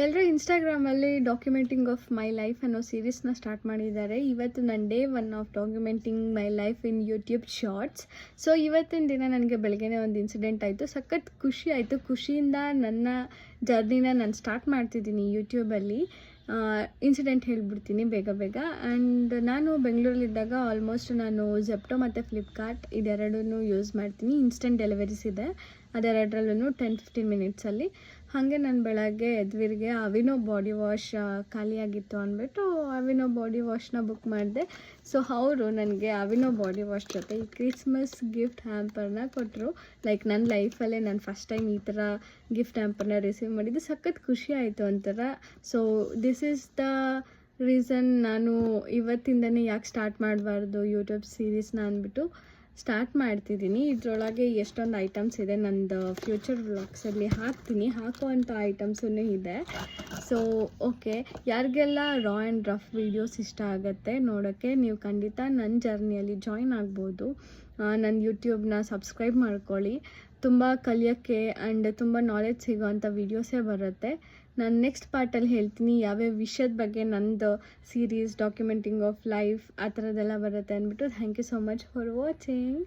ಎಲ್ಲರೂ ಇನ್ಸ್ಟಾಗ್ರಾಮಲ್ಲಿ documenting of my life ಅನ್ನೋ ಸೀರೀಸ್ನ ಸ್ಟಾರ್ಟ್ ಮಾಡಿದ್ದಾರೆ. ಇವತ್ತು ನನ್ನ day 1 of documenting my life in YouTube shorts. So ಇವತ್ತಿನ ದಿನ ನನಗೆ ಬೆಳಗ್ಗೆನೇ ಒಂದು ಇನ್ಸಿಡೆಂಟ್ ಆಯಿತು. ಸಖತ್ ಖುಷಿ ಆಯಿತು. ಖುಷಿಯಿಂದ ನನ್ನ ಜರ್ನಿನ ನಾನು ಸ್ಟಾರ್ಟ್ ಮಾಡ್ತಿದ್ದೀನಿ ಯೂಟ್ಯೂಬಲ್ಲಿ. ಇನ್ಸಿಡೆಂಟ್ ಹೇಳ್ಬಿಡ್ತೀನಿ ಬೇಗ ಬೇಗ. ಆ್ಯಂಡ್ ನಾನು ಬೆಂಗಳೂರಲ್ಲಿದ್ದಾಗ ಆಲ್ಮೋಸ್ಟ್ ನಾನು ಜೆಪ್ಟೋ ಮತ್ತು ಫ್ಲಿಪ್ಕಾರ್ಟ್ ಇದೆರಡನ್ನೂ ಯೂಸ್ ಮಾಡ್ತೀನಿ. ಇನ್ಸ್ಟೆಂಟ್ ಡೆಲಿವರೀಸ್ ಇದೆ ಅದೆರಡರಲ್ಲೂ 10-15 ಮಿನಿಟ್ಸಲ್ಲಿ. ಹಾಗೆ ನಾನು ಬೆಳಗ್ಗೆ ಎದ್ವಿರ್ಗೆ ಅವಿನೋ ಬಾಡಿ ವಾಶ್ ಖಾಲಿಯಾಗಿತ್ತು ಅಂದ್ಬಿಟ್ಟು ಅವಿನೋ ಬಾಡಿ ವಾಶ್ನ ಬುಕ್ ಮಾಡಿದೆ. ಸೊ ಅವರು ನನಗೆ ಅವಿನೋ ಬಾಡಿ ವಾಶ್ ಜೊತೆ ಈ ಕ್ರಿಸ್ಮಸ್ ಗಿಫ್ಟ್ ಹ್ಯಾಂಪರ್ನ ಕೊಟ್ಟರು. ಲೈಕ್ ನನ್ನ ಲೈಫಲ್ಲೇ ನಾನು ಫಸ್ಟ್ ಟೈಮ್ ಈ ಥರ ಗಿಫ್ಟ್ ಹ್ಯಾಂಪರ್ನ ರಿಸೀವ್ ಮಾಡಿದ್ದು. ಸಖತ್ ಖುಷಿ ಆಯಿತು ಒಂಥರ. So this is the reason ನಾನು ಇವತ್ತಿಂದನೇ ಯಾಕೆ ಸ್ಟಾರ್ಟ್ ಮಾಡಬಾರ್ದು ಯೂಟ್ಯೂಬ್ ಸೀರೀಸ್ನ ಅಂದ್ಬಿಟ್ಟು ಸ್ಟಾರ್ಟ್ ಮಾಡ್ತಿದ್ದೀನಿ. ಇದರೊಳಗೆ ಎಷ್ಟೊಂದು ಐಟಮ್ಸ್ ಇದೆ, ನಂದು ಫ್ಯೂಚರ್ ವ್ಲಾಗ್ಸಲ್ಲಿ ಹಾಕುವಂಥ ಐಟಮ್ಸೂ ಇದೆ. ಸೊ ಓಕೆ, ಯಾರಿಗೆಲ್ಲ ರಾ ಆ್ಯಂಡ್ ರಫ್ ವೀಡಿಯೋಸ್ ಇಷ್ಟ ಆಗುತ್ತೆ ನೋಡೋಕ್ಕೆ, ನೀವು ಖಂಡಿತ ನನ್ನ ಜರ್ನಿಯಲ್ಲಿ ಜಾಯಿನ್ ಆಗ್ಬೋದು. ನನ್ನ ಯೂಟ್ಯೂಬ್ನ ಸಬ್ಸ್ಕ್ರೈಬ್ ಮಾಡ್ಕೊಳ್ಳಿ. ತುಂಬ ಕಲಿಯೋಕ್ಕೆ ಆ್ಯಂಡ್ ತುಂಬ ನಾಲೆಡ್ಜ್ ಸಿಗೋವಂಥ ವೀಡಿಯೋಸೇ ಬರುತ್ತೆ. ನಾನು ನೆಕ್ಸ್ಟ್ ಪಾರ್ಟಲ್ಲಿ ಹೇಳ್ತೀನಿ ಯಾವ್ಯಾವ ವಿಷಯದ ಬಗ್ಗೆ ನಂದು ಸೀರೀಸ್ ಡಾಕ್ಯುಮೆಂಟಿಂಗ್ ಆಫ್ ಲೈಫ್ ಆ ಥರದ್ದೆಲ್ಲ ಬರುತ್ತೆ ಅಂದ್ಬಿಟ್ಟು. Thank you so much for watching.